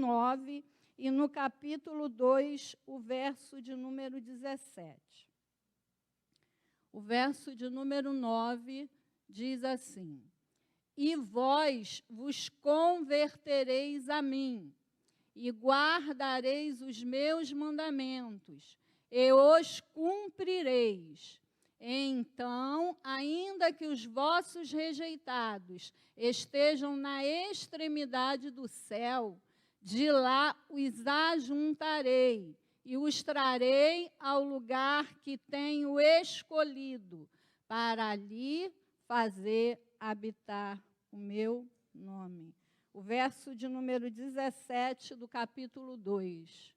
9 e no capítulo 2, o verso de número 17. O verso de número 9 diz assim: e vós vos convertereis a mim, e guardareis os meus mandamentos, e os cumprireis. Então, ainda que os vossos rejeitados estejam na extremidade do céu, de lá os ajuntarei, e os trarei ao lugar que tenho escolhido, para ali fazer habitar o meu nome. O verso de número 17 do capítulo 2.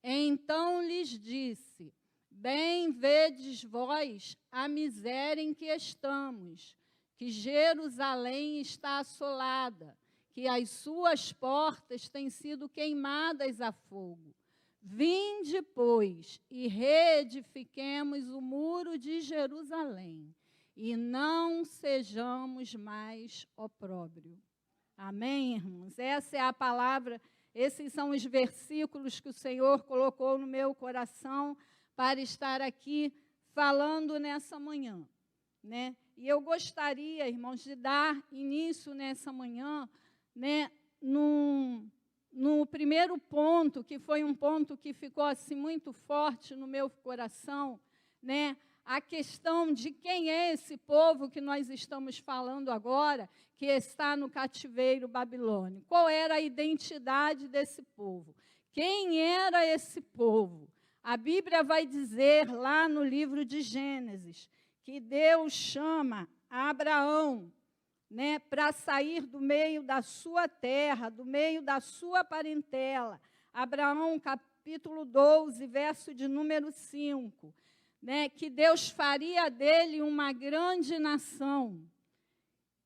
Então lhes disse: bem vedes vós a miséria em que estamos, que Jerusalém está assolada, que as suas portas têm sido queimadas a fogo. Vinde, pois, e reedifiquemos o muro de Jerusalém, e não sejamos mais opróbrio. Amém, irmãos? Essa é a palavra, esses são os versículos que o Senhor colocou no meu coração para estar aqui falando nessa manhã, né? E eu gostaria, irmãos, de dar início nessa manhã, né, no primeiro ponto, que foi um ponto que ficou assim muito forte no meu coração, né? A questão de quem é esse povo que nós estamos falando agora, que está no cativeiro babilônico. Qual era a identidade desse povo? Quem era esse povo? A Bíblia vai dizer lá no livro de Gênesis que Deus chama Abraão, né, para sair do meio da sua terra, do meio da sua parentela. Abraão, capítulo 12, verso de número 5. Né, que Deus faria dele uma grande nação.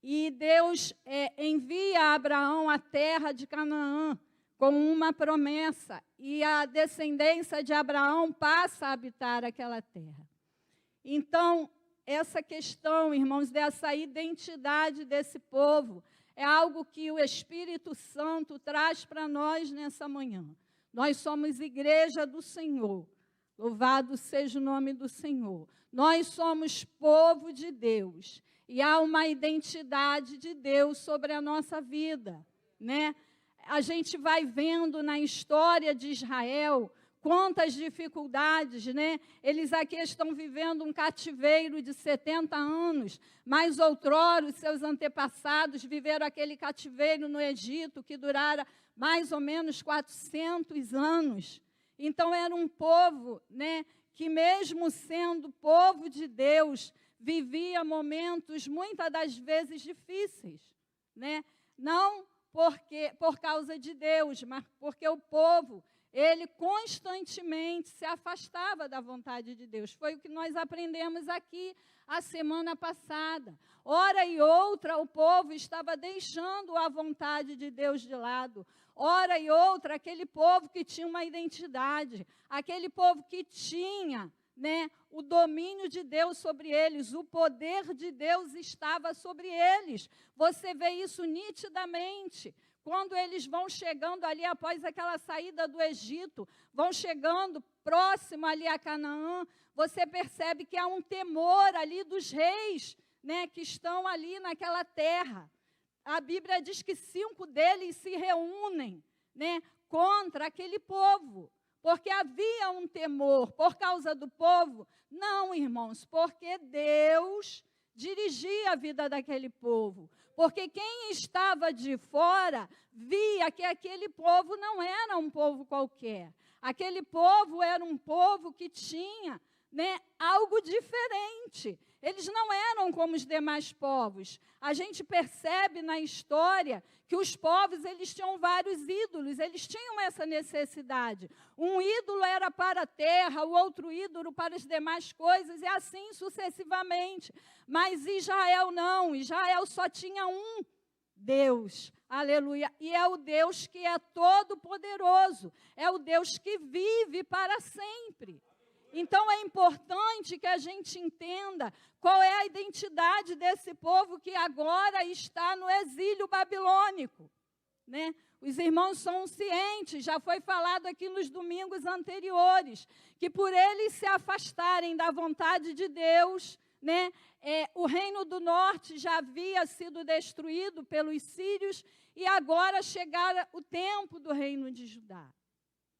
E Deus envia a Abraão à terra de Canaã com uma promessa. E a descendência de Abraão passa a habitar aquela terra. Então, essa questão, irmãos, dessa identidade desse povo, é algo que o Espírito Santo traz para nós nessa manhã. Nós somos igreja do Senhor. Louvado seja o nome do Senhor. Nós somos povo de Deus. E há uma identidade de Deus sobre a nossa vida, né? A gente vai vendo na história de Israel quantas dificuldades, né? Eles aqui estão vivendo um cativeiro de 70 anos, mas outrora os seus antepassados viveram aquele cativeiro no Egito que durara mais ou menos 400 anos. Então, era um povo, né, que mesmo sendo povo de Deus, vivia momentos, muitas das vezes, difíceis, né? Não por causa de Deus, mas porque o povo, ele constantemente se afastava da vontade de Deus. Foi o que nós aprendemos aqui a semana passada. Hora e outra, o povo estava deixando a vontade de Deus de lado. Hora e outra, aquele povo que tinha uma identidade, aquele povo que tinha, né, o domínio de Deus sobre eles, o poder de Deus estava sobre eles. Você vê isso nitidamente. Quando eles vão chegando ali após aquela saída do Egito, vão chegando próximo ali a Canaã, você percebe que há um temor ali dos reis, né, que estão ali naquela terra. A Bíblia diz que 5 deles se reúnem, né, contra aquele povo, porque havia um temor por causa do povo. Não, irmãos, porque Deus dirigia a vida daquele povo. Porque quem estava de fora via que aquele povo não era um povo qualquer. Aquele povo era um povo que tinha, né, algo diferente. Eles não eram como os demais povos. A gente percebe na história que os povos, eles tinham vários ídolos, eles tinham essa necessidade. Um ídolo era para a terra, o outro ídolo para as demais coisas, e assim sucessivamente. Mas Israel não, Israel só tinha um Deus, aleluia. E é o Deus que é todo-poderoso, é o Deus que vive para sempre. Então, é importante que a gente entenda qual é a identidade desse povo que agora está no exílio babilônico, né? Os irmãos são cientes, já foi falado aqui nos domingos anteriores, que por eles se afastarem da vontade de Deus, né, o reino do norte já havia sido destruído pelos sírios e agora chegara o tempo do reino de Judá,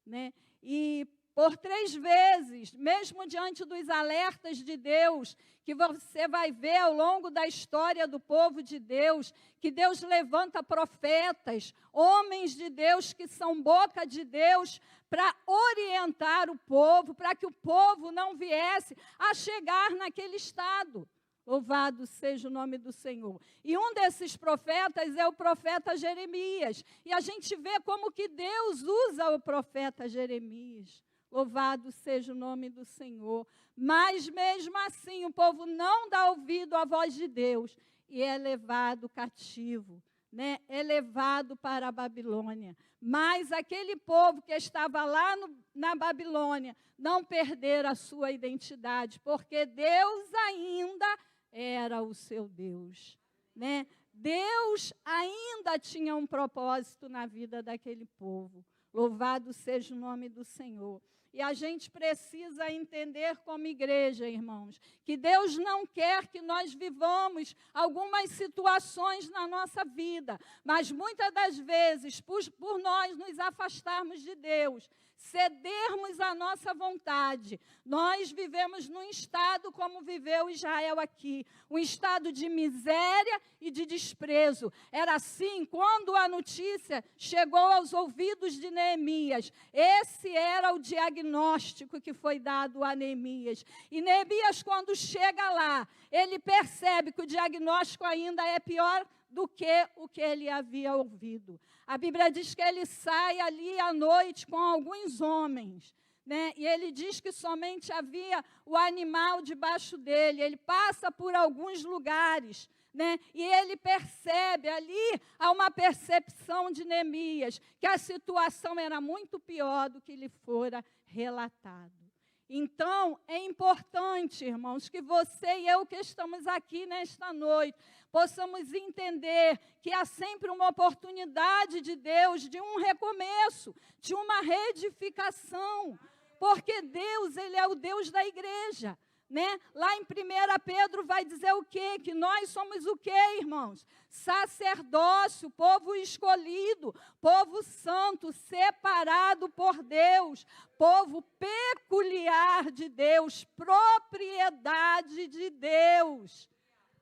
né? E por 3 vezes, mesmo diante dos alertas de Deus, que você vai ver ao longo da história do povo de Deus, que Deus levanta profetas, homens de Deus que são boca de Deus, para orientar o povo, para que o povo não viesse a chegar naquele estado. Louvado seja o nome do Senhor. E um desses profetas é o profeta Jeremias. E a gente vê como que Deus usa o profeta Jeremias. Louvado seja o nome do Senhor. Mas mesmo assim o povo não dá ouvido à voz de Deus e é levado cativo, né? É levado para a Babilônia. Mas aquele povo que estava lá na Babilônia não perderam a sua identidade, porque Deus ainda era o seu Deus, né? Deus ainda tinha um propósito na vida daquele povo. Louvado seja o nome do Senhor. E a gente precisa entender como igreja, irmãos, que Deus não quer que nós vivamos algumas situações na nossa vida, mas muitas das vezes, por nós nos afastarmos de Deus, cedermos à nossa vontade, nós vivemos num estado como viveu Israel aqui, um estado de miséria e de desprezo. Era assim, quando a notícia chegou aos ouvidos de Neemias, esse era o diagnóstico que foi dado a Neemias. E Neemias, quando chega lá, ele percebe que o diagnóstico ainda é pior do que o que ele havia ouvido. A Bíblia diz que ele sai ali à noite com alguns homens, né? E ele diz que somente havia o animal debaixo dele. Ele passa por alguns lugares, né? E ele percebe ali, há uma percepção de Neemias, que a situação era muito pior do que lhe fora relatado. Então, é importante, irmãos, que você e eu que estamos aqui nesta noite, possamos entender que há sempre uma oportunidade de Deus, de um recomeço, de uma reedificação, porque Deus, Ele é o Deus da igreja, né? Lá em 1 Pedro vai dizer o quê? Que nós somos o quê, irmãos? Sacerdócio, povo escolhido, povo santo, separado por Deus, povo peculiar de Deus, propriedade de Deus.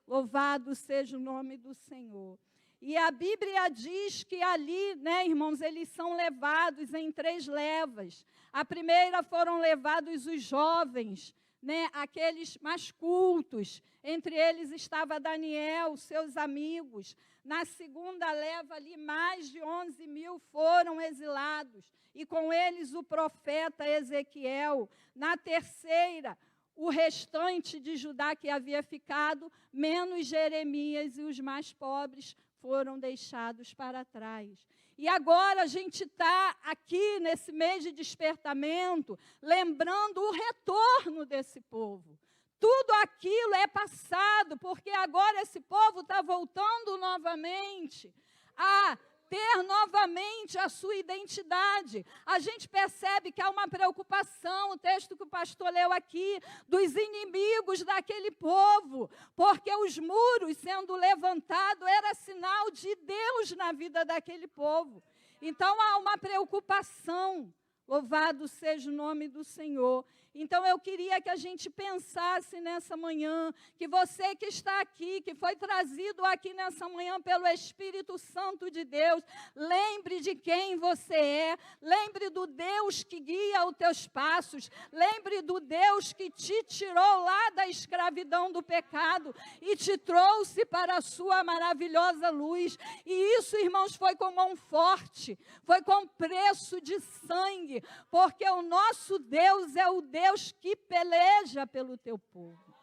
Louvado seja o nome do Senhor. E a Bíblia diz que ali, né, irmãos, eles são levados em 3 levas. A primeira foram levados os jovens, né, aqueles mais cultos. Entre eles estava Daniel, seus amigos. Na segunda leva ali, mais de 11.000 foram exilados. E com eles o profeta Ezequiel. Na terceira, o restante de Judá que havia ficado, menos Jeremias, e os mais pobres foram deixados para trás. E agora a gente está aqui nesse mês de despertamento, lembrando o retorno desse povo. Tudo aquilo é passado, porque agora esse povo está voltando novamente a ter novamente a sua identidade. A gente percebe que há uma preocupação, o texto que o pastor leu aqui, dos inimigos daquele povo, porque os muros sendo levantados era sinal de Deus na vida daquele povo. Então há uma preocupação. Louvado seja o nome do Senhor. Então, eu queria que a gente pensasse nessa manhã, que você que está aqui, que foi trazido aqui nessa manhã pelo Espírito Santo de Deus, lembre de quem você é, lembre do Deus que guia os teus passos, lembre do Deus que te tirou lá da escravidão do pecado e te trouxe para a sua maravilhosa luz. E isso, irmãos, foi com mão forte, foi com preço de sangue, porque o nosso Deus é o Deus que peleja pelo teu povo.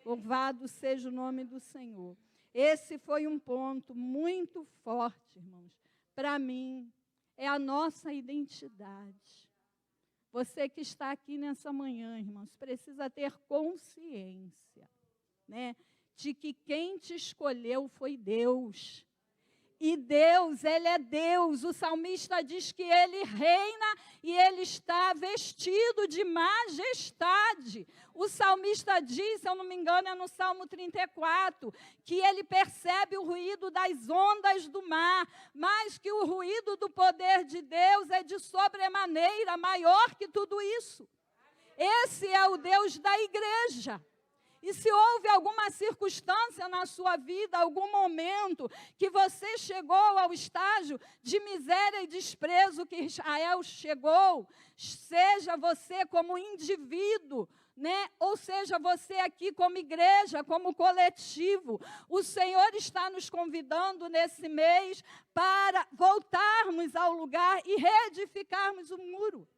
Louvado seja o nome do Senhor. Esse foi um ponto muito forte, irmãos. Para mim, é a nossa identidade. Você que está aqui nessa manhã, irmãos, precisa ter consciência, né, de que quem te escolheu foi Deus. E Deus, Ele é Deus. O salmista diz que Ele reina e Ele está vestido de majestade. O salmista diz, se eu não me engano, é no Salmo 34, que ele percebe o ruído das ondas do mar, mas que o ruído do poder de Deus é de sobremaneira maior que tudo isso. Esse é o Deus da igreja. E se houve alguma circunstância na sua vida, algum momento, que você chegou ao estágio de miséria e desprezo que Israel chegou, seja você como indivíduo, né? Ou seja, você aqui como igreja, como coletivo, o Senhor está nos convidando nesse mês para voltarmos ao lugar e reedificarmos o muro.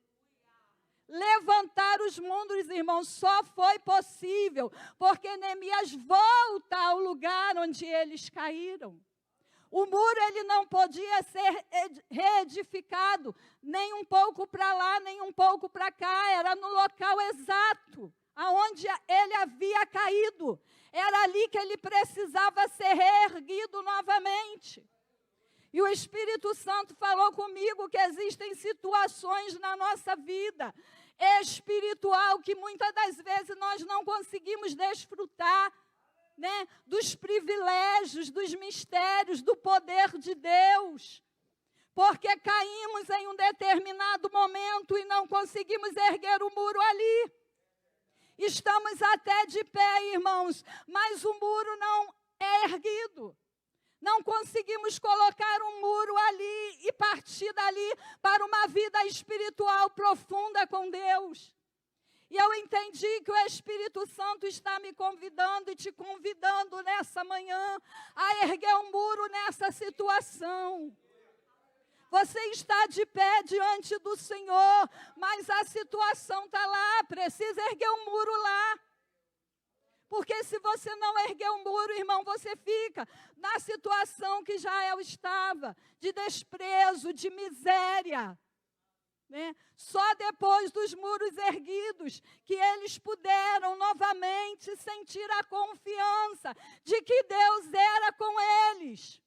Levantar os muros, irmãos, só foi possível porque Neemias volta ao lugar onde eles caíram. O muro, ele não podia ser reedificado, nem um pouco para lá, nem um pouco para cá, era no local exato, aonde ele havia caído. Era ali que ele precisava ser reerguido novamente. E o Espírito Santo falou comigo que existem situações na nossa vida espiritual que muitas das vezes nós não conseguimos desfrutar, né, dos privilégios, dos mistérios, do poder de Deus, porque caímos em um determinado momento e não conseguimos erguer o muro ali. Estamos até de pé, irmãos, mas o muro não é erguido. Não conseguimos colocar um muro ali e partir dali para uma vida espiritual profunda com Deus. E eu entendi que o Espírito Santo está me convidando e te convidando nessa manhã a erguer um muro nessa situação. Você está de pé diante do Senhor, mas a situação está lá, precisa erguer um muro lá. Porque se você não erguer um muro, irmão, você fica na situação que Israel estava, de desprezo, de miséria. Né? Só depois dos muros erguidos que eles puderam novamente sentir a confiança de que Deus era com eles.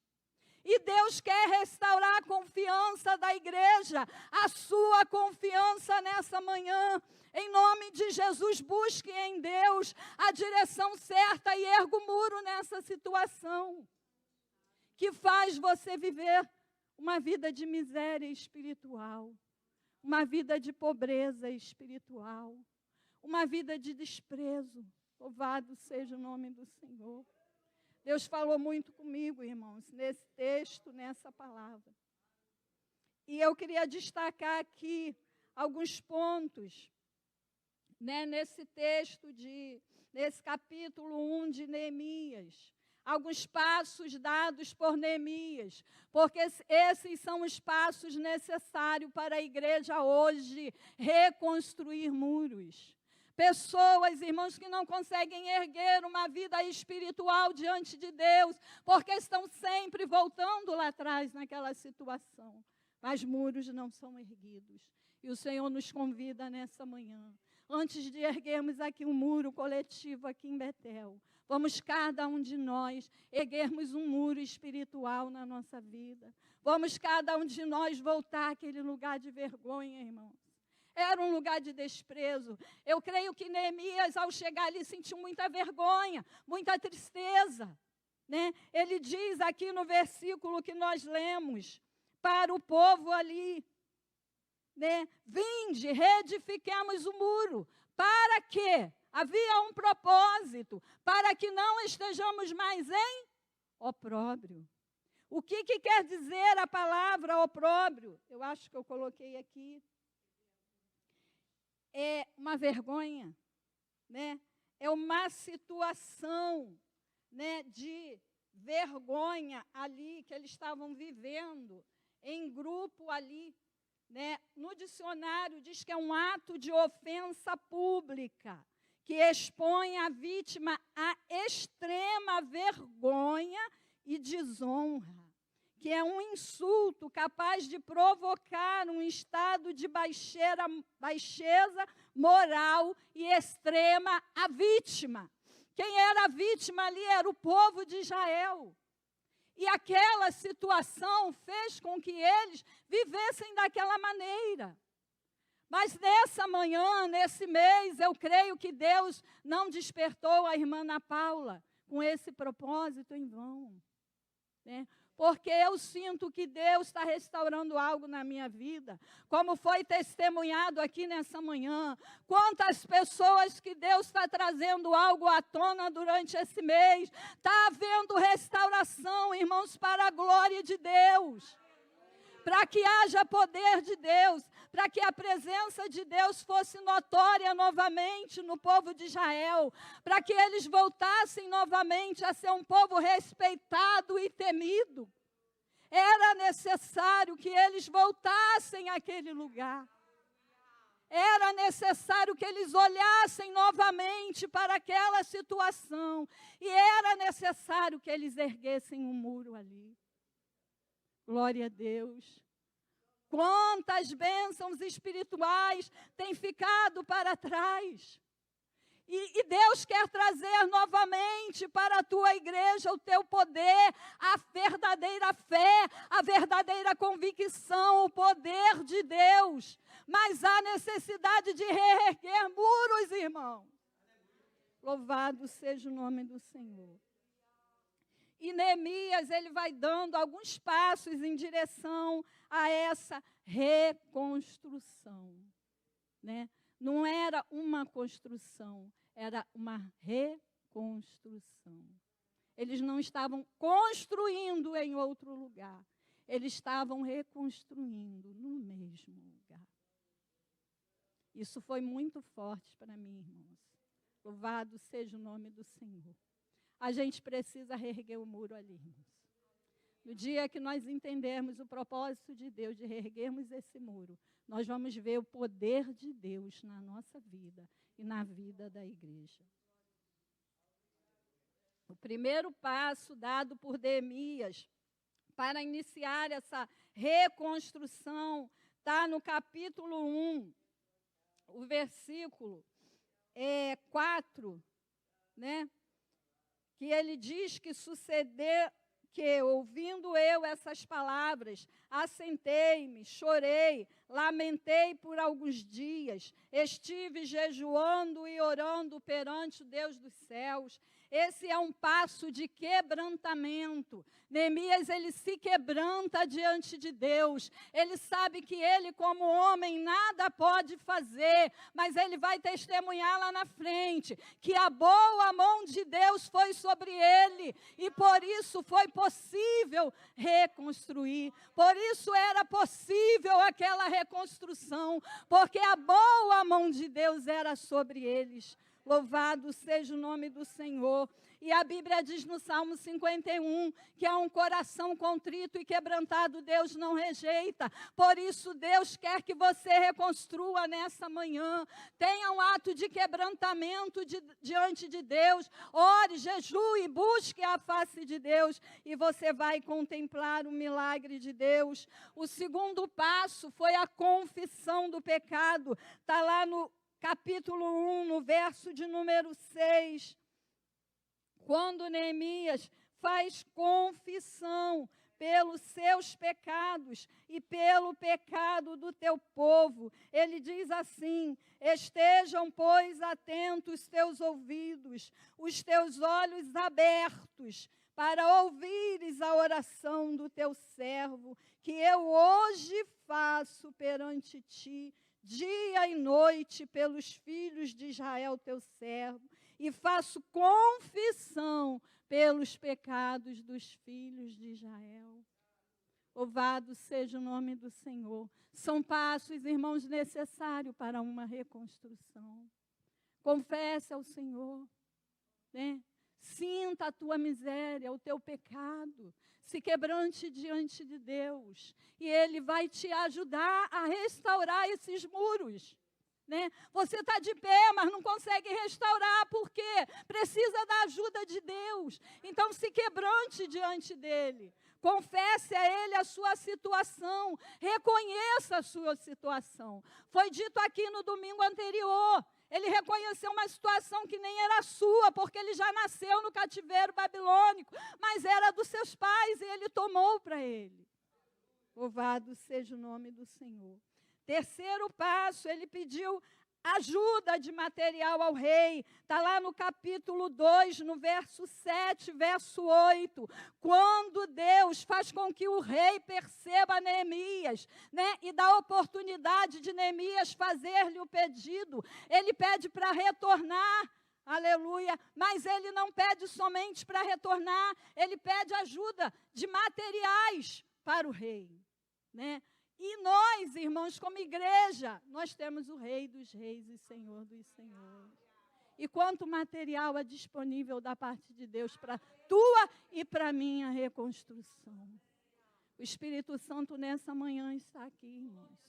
E Deus quer restaurar a confiança da igreja, a sua confiança nessa manhã. Em nome de Jesus, busque em Deus a direção certa e erga o muro nessa situação, que faz você viver uma vida de miséria espiritual, uma vida de pobreza espiritual, uma vida de desprezo. Louvado seja o nome do Senhor. Deus falou muito comigo, irmãos, nesse texto, nessa palavra. E eu queria destacar aqui alguns pontos, né, nesse texto, nesse capítulo 1 de Neemias. Alguns passos dados por Neemias, porque esses são os passos necessários para a igreja hoje reconstruir muros. Pessoas, irmãos, que não conseguem erguer uma vida espiritual diante de Deus, porque estão sempre voltando lá atrás naquela situação. Mas muros não são erguidos. E o Senhor nos convida nessa manhã, antes de erguermos aqui um muro coletivo aqui em Betel, vamos cada um de nós erguermos um muro espiritual na nossa vida. Vamos cada um de nós voltar àquele lugar de vergonha, irmãos. Era um lugar de desprezo. Eu creio que Neemias, ao chegar ali, sentiu muita vergonha, muita tristeza. Né? Ele diz aqui no versículo que nós lemos, para o povo ali, né? Vinde, reedifiquemos o muro. Para quê? Havia um propósito, para que não estejamos mais em opróbrio. O que quer dizer a palavra opróbrio? Eu acho que eu coloquei aqui. É uma vergonha, né? É uma situação, né, de vergonha ali que eles estavam vivendo em grupo ali, né? No dicionário diz que é um ato de ofensa pública que expõe a vítima a extrema vergonha e desonra, que é um insulto capaz de provocar um estado de baixeza moral e extrema à vítima. Quem era a vítima ali era o povo de Israel. E aquela situação fez com que eles vivessem daquela maneira. Mas nessa manhã, nesse mês, eu creio que Deus não despertou a irmã Ana Paula com esse propósito em vão, né? Porque eu sinto que Deus está restaurando algo na minha vida, como foi testemunhado aqui nessa manhã. Quantas pessoas que Deus está trazendo algo à tona durante esse mês. Está havendo restauração, irmãos, para a glória de Deus. Para que haja poder de Deus, para que a presença de Deus fosse notória novamente no povo de Israel, para que eles voltassem novamente a ser um povo respeitado e temido. Era necessário que eles voltassem àquele lugar. Era necessário que eles olhassem novamente para aquela situação. E era necessário que eles erguessem um muro ali. Glória a Deus. Quantas bênçãos espirituais têm ficado para trás. E Deus quer trazer novamente para a tua igreja o teu poder, a verdadeira fé, a verdadeira convicção, o poder de Deus. Mas há necessidade de reerguer muros, irmão. Louvado seja o nome do Senhor. E Neemias, ele vai dando alguns passos em direção a essa reconstrução, né? Não era uma construção, era uma reconstrução. Eles não estavam construindo em outro lugar, eles estavam reconstruindo no mesmo lugar. Isso foi muito forte para mim, irmãos. Louvado seja o nome do Senhor. A gente precisa reerguer o muro ali, irmãos. No dia que nós entendermos o propósito de Deus de reerguermos esse muro, nós vamos ver o poder de Deus na nossa vida e na vida da igreja. O primeiro passo dado por Neemias para iniciar essa reconstrução está no capítulo 1, o versículo 4, né? Que ele diz que sucedeu que, ouvindo eu essas palavras, assentei-me, chorei, lamentei por alguns dias, estive jejuando e orando perante o Deus dos céus. Esse é um passo de quebrantamento. Neemias, ele se quebranta diante de Deus. Ele sabe que ele, como homem, nada pode fazer, mas ele vai testemunhar lá na frente que a boa mão de Deus foi sobre ele e por isso foi possível reconstruir. Por isso era possível aquela reconstrução, porque a boa mão de Deus era sobre eles. Louvado seja o nome do Senhor. E a Bíblia diz no Salmo 51, que é um coração contrito e quebrantado, Deus não rejeita. Por isso, Deus quer que você reconstrua nessa manhã. Tenha um ato de quebrantamento diante de Deus. Ore, jejue, busque a face de Deus. E você vai contemplar o milagre de Deus. O segundo passo foi a confissão do pecado. Está lá no capítulo 1, no verso de número 6, quando Neemias faz confissão pelos seus pecados e pelo pecado do teu povo. Ele diz assim: estejam, pois, atentos teus ouvidos, os teus olhos abertos, para ouvires a oração do teu servo, que eu hoje faço perante ti, dia e noite, pelos filhos de Israel, teu servo, e faço confissão pelos pecados dos filhos de Israel. Louvado seja o nome do Senhor. São passos, irmãos, necessários para uma reconstrução. Confesse ao Senhor, né? Sinta a tua miséria, o teu pecado. Se quebrante diante de Deus. E Ele vai te ajudar a restaurar esses muros. Né? Você está de pé, mas não consegue restaurar. Por quê? Precisa da ajuda de Deus. Então, se quebrante diante dEle. Confesse a Ele a sua situação. Reconheça a sua situação. Foi dito aqui no domingo anterior. Ele reconheceu uma situação que nem era sua, porque ele já nasceu no cativeiro babilônico, mas era dos seus pais e ele tomou para ele. Louvado seja o nome do Senhor. Terceiro passo, ele pediu ajuda de material ao rei. Está lá no capítulo 2, no verso 7, verso 8. Quando Deus faz com que o rei perceba Neemias, né, e dá oportunidade de Neemias fazer-lhe o pedido, ele pede para retornar. Aleluia, mas ele não pede somente para retornar, ele pede ajuda de materiais para o rei, né? E nós, irmãos, como igreja, nós temos o Rei dos Reis e Senhor dos Senhores. E quanto material é disponível da parte de Deus para tua e para minha reconstrução. O Espírito Santo nessa manhã está aqui, irmãos,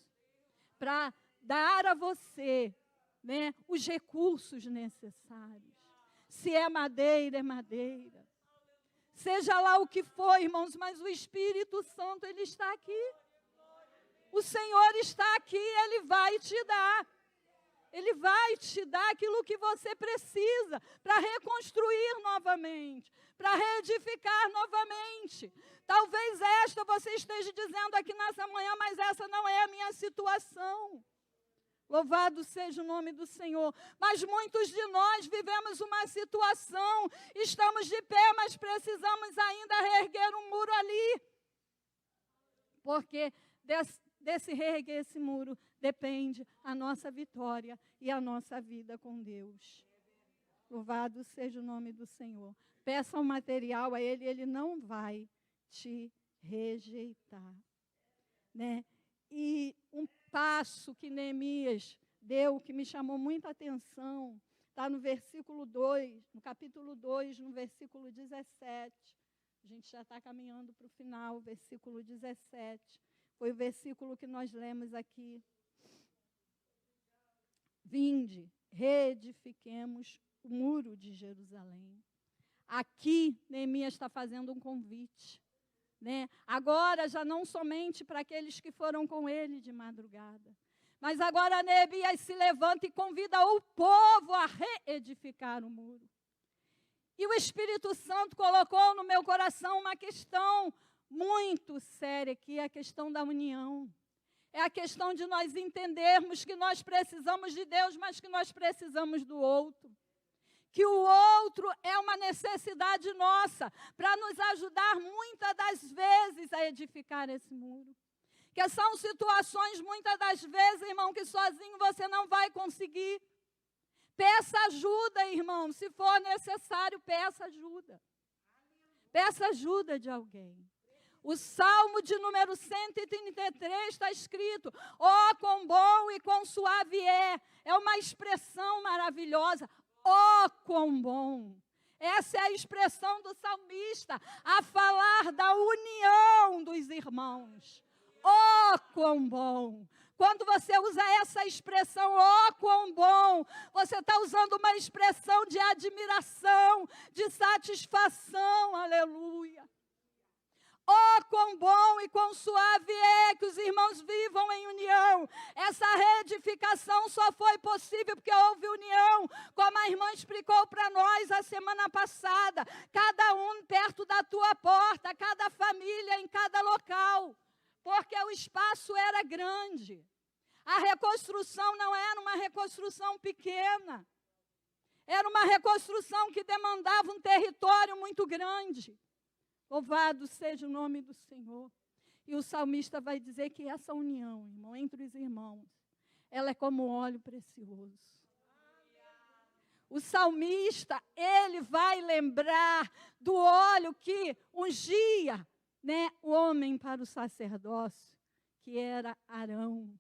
para dar a você, né, os recursos necessários. Se é madeira, é madeira. Seja lá o que for, irmãos, mas o Espírito Santo, ele está aqui. O Senhor está aqui, Ele vai te dar. Ele vai te dar aquilo que você precisa para reconstruir novamente, para reedificar novamente. Talvez esta você esteja dizendo aqui nessa manhã, mas essa não é a minha situação. Louvado seja o nome do Senhor. Mas muitos de nós vivemos uma situação, estamos de pé, mas precisamos ainda reerguer um muro ali. Porque desse reerguer esse muro depende a nossa vitória e a nossa vida com Deus. Louvado seja o nome do Senhor. Peça um material a Ele, Ele não vai te rejeitar, né? E um passo que Neemias deu, que me chamou muita atenção, está no versículo 2, no capítulo 2, no versículo 17. A gente já está caminhando para o final, versículo 17. Foi o versículo que nós lemos aqui. Vinde, reedifiquemos o muro de Jerusalém. Aqui, Neemias está fazendo um convite, né? Agora, já não somente para aqueles que foram com ele de madrugada, mas agora Neemias se levanta e convida o povo a reedificar o muro. E o Espírito Santo colocou no meu coração uma questão muito séria, que é a questão da união. É a questão de nós entendermos que nós precisamos de Deus, mas que nós precisamos do outro. Que o outro é uma necessidade nossa para nos ajudar muitas das vezes a edificar esse muro. Que são situações muitas das vezes, irmão, que sozinho você não vai conseguir. Peça ajuda, irmão, se for necessário, peça ajuda. Peça ajuda de alguém. O Salmo de número 133 está escrito: ó, quão bom e quão suave é. É uma expressão maravilhosa. Ó, quão bom. Essa é a expressão do salmista a falar da união dos irmãos. Ó, quão bom. Quando você usa essa expressão, ó, quão bom, você está usando uma expressão de admiração, de satisfação, aleluia. Oh, quão bom e quão suave é que os irmãos vivam em união. Essa reedificação só foi possível porque houve união, como a irmã explicou para nós a semana passada. Cada um perto da tua porta, cada família em cada local, porque o espaço era grande. A reconstrução não era uma reconstrução pequena. Era uma reconstrução que demandava um território muito grande. Louvado seja o nome do Senhor. E o salmista vai dizer que essa união, irmão, entre os irmãos, ela é como óleo precioso. O salmista, ele vai lembrar do óleo que ungia, né, o homem para o sacerdócio, que era Arão.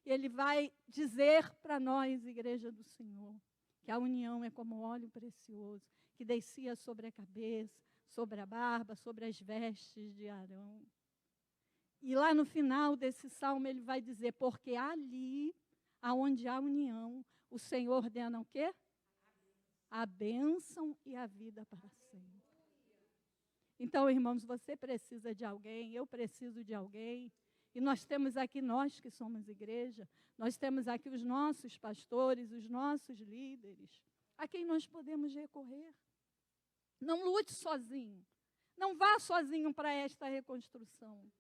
E ele vai dizer para nós, igreja do Senhor, que a união é como óleo precioso, que descia sobre a cabeça, sobre a barba, sobre as vestes de Arão. E lá no final desse salmo ele vai dizer: porque ali, aonde há união, o Senhor ordena o quê? A bênção e a vida para sempre. Então, irmãos, você precisa de alguém, eu preciso de alguém E nós temos aqui, nós que somos igreja, nós temos aqui os nossos pastores, os nossos líderes, a quem nós podemos recorrer. Não lute sozinho. Não vá sozinho para esta reconstrução,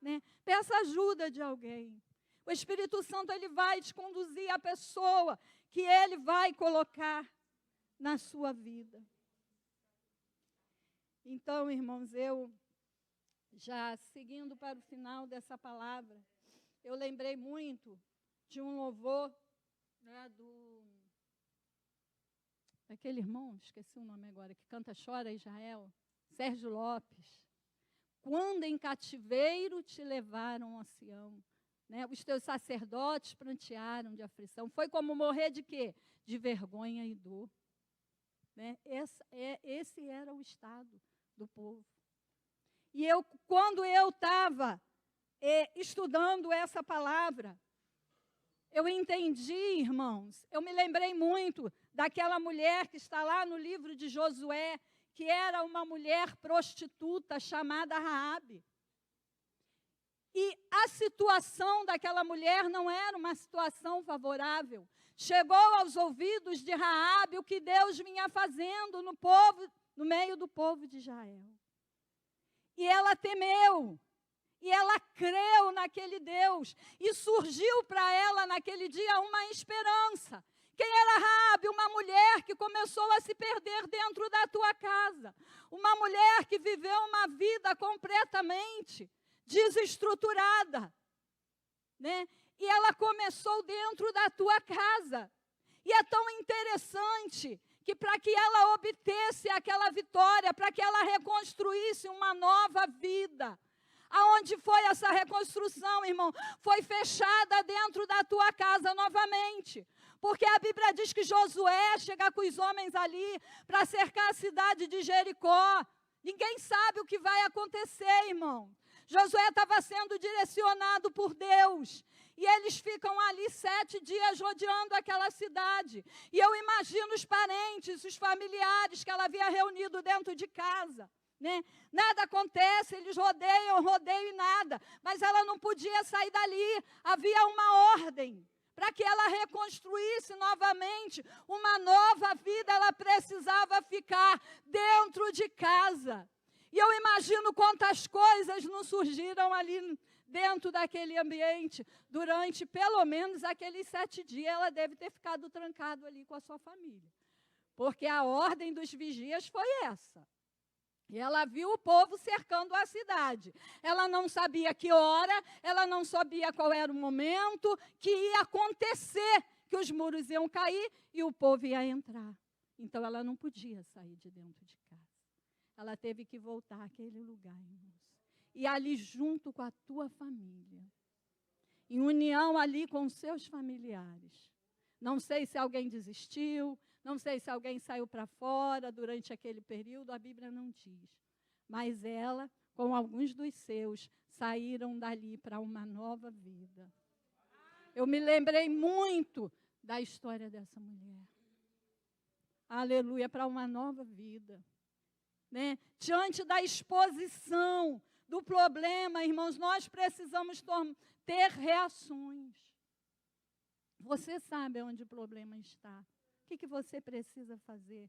né? Peça ajuda de alguém. O Espírito Santo, ele vai te conduzir à pessoa que ele vai colocar na sua vida. Então, irmãos, eu já seguindo para o final dessa palavra, eu lembrei muito de um louvor, né, daquele irmão, esqueci o nome agora, que canta Chora Israel, Sérgio Lopes. Quando em cativeiro te levaram a Sião, né, os teus sacerdotes prantearam de aflição. Foi como morrer de quê? De vergonha e dor. Né? Esse era o estado do povo. E quando eu estava estudando essa palavra, eu entendi, irmãos, eu me lembrei muito daquela mulher que está lá no livro de Josué, que era uma mulher prostituta chamada Raabe. E a situação daquela mulher não era uma situação favorável. Chegou aos ouvidos de Raabe o que Deus vinha fazendo no meio do povo de Israel. E ela temeu, e ela creu naquele Deus, e surgiu para ela naquele dia uma esperança. Quem era Raabe? Uma mulher que começou a se perder dentro da tua casa. Uma mulher que viveu uma vida completamente desestruturada, né? E ela começou dentro da tua casa. E é tão interessante que para que ela obtesse aquela vitória, para que ela reconstruísse uma nova vida, aonde foi essa reconstrução, irmão? Foi fechada dentro da tua casa novamente. Porque a Bíblia diz que Josué chega com os homens ali para cercar a cidade de Jericó. Ninguém sabe o que vai acontecer, irmão. Josué estava sendo direcionado por Deus. E eles ficam ali 7 dias rodeando aquela cidade. E eu imagino os parentes, os familiares que ela havia reunido dentro de casa. Né? Nada acontece, eles rodeiam e nada. Mas ela não podia sair dali. Havia uma ordem. Para que ela reconstruísse novamente uma nova vida, ela precisava ficar dentro de casa. E eu imagino quantas coisas não surgiram ali dentro daquele ambiente. Durante pelo menos aqueles 7 dias, ela deve ter ficado trancada ali com a sua família. Porque a ordem dos vigias foi essa. E ela viu o povo cercando a cidade. Ela não sabia que hora, ela não sabia qual era o momento que ia acontecer, que os muros iam cair e o povo ia entrar. Então, ela não podia sair de dentro de casa. Ela teve que voltar àquele lugar, irmãos. E ali junto com a tua família. Em união ali com os seus familiares. Não sei se alguém desistiu, não sei se alguém saiu para fora durante aquele período, a Bíblia não diz. Mas ela, com alguns dos seus, saíram dali para uma nova vida. Eu me lembrei muito da história dessa mulher. Aleluia, para uma nova vida. Né? Diante da exposição do problema, irmãos, nós precisamos ter reações. Você sabe onde o problema está. O que você precisa fazer?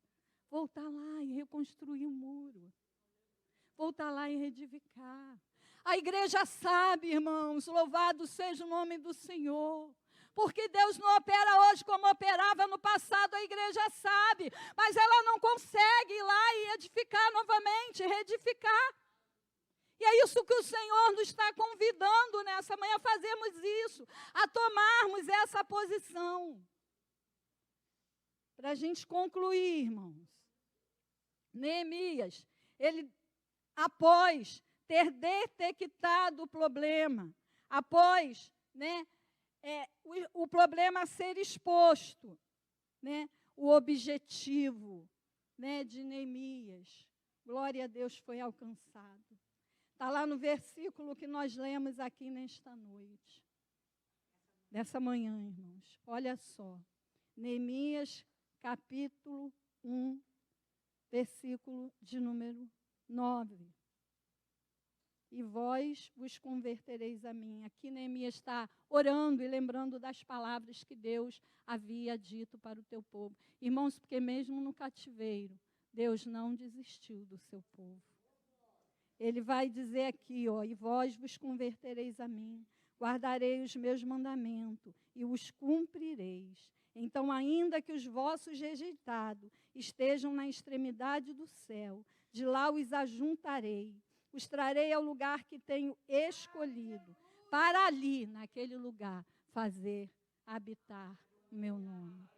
Voltar lá e reconstruir o muro. Voltar lá e reedificar. A igreja sabe, irmãos, louvado seja o nome do Senhor. Porque Deus não opera hoje como operava no passado, a igreja sabe. Mas ela não consegue ir lá e edificar novamente, reedificar. E é isso que o Senhor nos está convidando nessa manhã, a fazermos isso, a tomarmos essa posição. Para a gente concluir, irmãos, Neemias, ele, após ter detectado o problema, após o problema ser exposto, né, o objetivo, né, de Neemias, glória a Deus, foi alcançado. Está lá no versículo que nós lemos aqui nesta noite, nessa manhã, irmãos. Olha só, Neemias, capítulo 1, versículo de número 9. e vós vos convertereis a mim. Aqui Neemias está orando e lembrando das palavras que Deus havia dito para o teu povo. Irmãos, porque mesmo no cativeiro, Deus não desistiu do seu povo. Ele vai dizer aqui, ó, e vós vos convertereis a mim, guardarei os meus mandamentos e os cumprireis. Então, ainda que os vossos rejeitados estejam na extremidade do céu, de lá os ajuntarei, os trarei ao lugar que tenho escolhido, para ali, naquele lugar, fazer habitar o meu nome.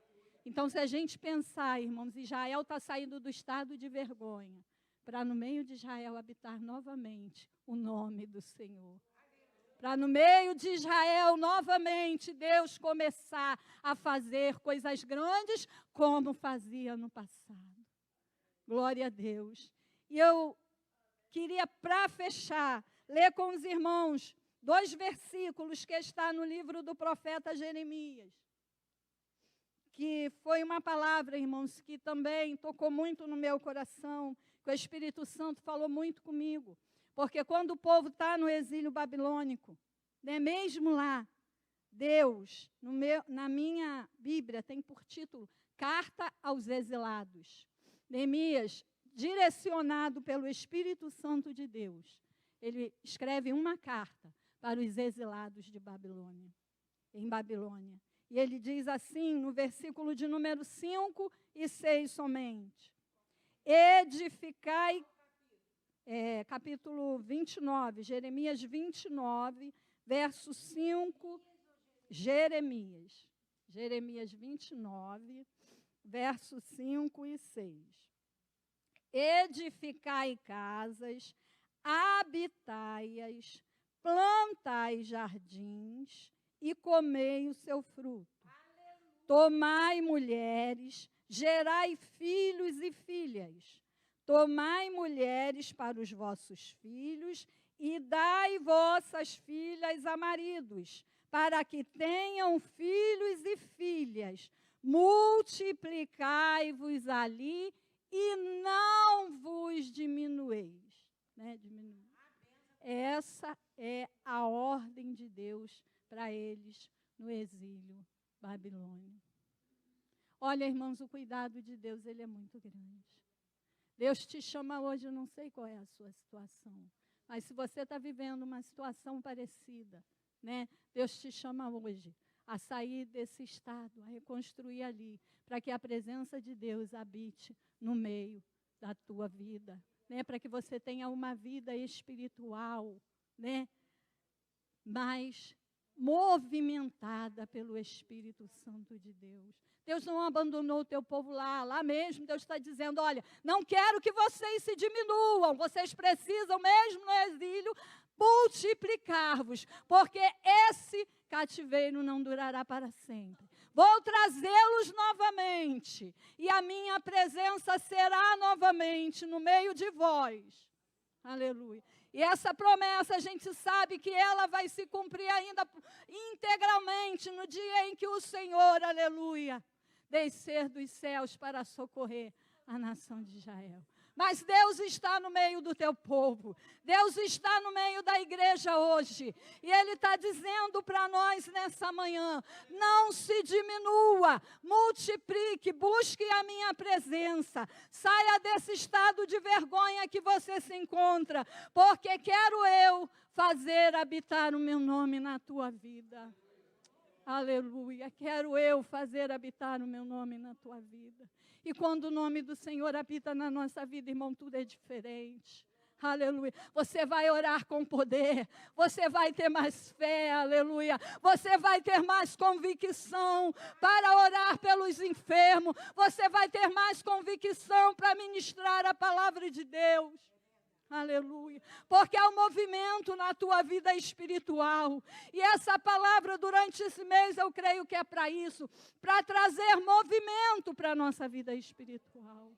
Então, se a gente pensar, irmãos, Israel está saindo do estado de vergonha, para no meio de Israel habitar novamente o nome do Senhor. Para no meio de Israel, novamente, Deus começar a fazer coisas grandes, como fazia no passado. Glória a Deus. E eu queria, para fechar, ler com os irmãos 2 versículos que está no livro do profeta Jeremias. Que foi uma palavra, irmãos, que também tocou muito no meu coração, que o Espírito Santo falou muito comigo. Porque quando o povo está no exílio babilônico, né, mesmo lá, Deus, na minha Bíblia, tem por título Carta aos Exilados. Neemias, direcionado pelo Espírito Santo de Deus, ele escreve uma carta para os exilados de Babilônia, em Babilônia. E ele diz assim, no versículo de número 5 e 6 somente: edificai, capítulo 29, Jeremias 29, verso 5, Jeremias 29, verso 5 e 6. Edificai casas, habitai-as, plantai jardins e comei o seu fruto. Tomai mulheres, gerai filhos e filhas. Tomai mulheres para os vossos filhos e dai vossas filhas a maridos, para que tenham filhos e filhas. Multiplicai-vos ali e não vos diminueis. Né? Essa é a ordem de Deus para eles no exílio babilônico. Olha, irmãos, o cuidado de Deus, ele é muito grande. Deus te chama hoje, eu não sei qual é a sua situação, mas se você está vivendo uma situação parecida, né, Deus te chama hoje a sair desse estado, a reconstruir ali, para que a presença de Deus habite no meio da tua vida, né, para que você tenha uma vida espiritual, né, mais movimentada pelo Espírito Santo de Deus. Deus não abandonou o teu povo lá mesmo Deus está dizendo, olha, não quero que vocês se diminuam, vocês precisam mesmo no exílio multiplicar-vos, porque esse cativeiro não durará para sempre. Vou trazê-los novamente, e a minha presença será novamente no meio de vós. Aleluia. E essa promessa, a gente sabe que ela vai se cumprir ainda integralmente no dia em que o Senhor, aleluia, descer dos céus para socorrer a nação de Israel. Mas Deus está no meio do teu povo. Deus está no meio da igreja hoje. E Ele está dizendo para nós nessa manhã, não se diminua, multiplique, busque a minha presença. Saia desse estado de vergonha que você se encontra, porque quero eu fazer habitar o meu nome na tua vida. Aleluia, quero eu fazer habitar o meu nome na tua vida. E quando o nome do Senhor habita na nossa vida, irmão, tudo é diferente. Aleluia. Você vai orar com poder. Você vai ter mais fé. Aleluia. Você vai ter mais convicção para orar pelos enfermos. Você vai ter mais convicção para ministrar a palavra de Deus. Aleluia, porque há um movimento na tua vida espiritual, e essa palavra durante esse mês eu creio que é para isso, para trazer movimento para a nossa vida espiritual.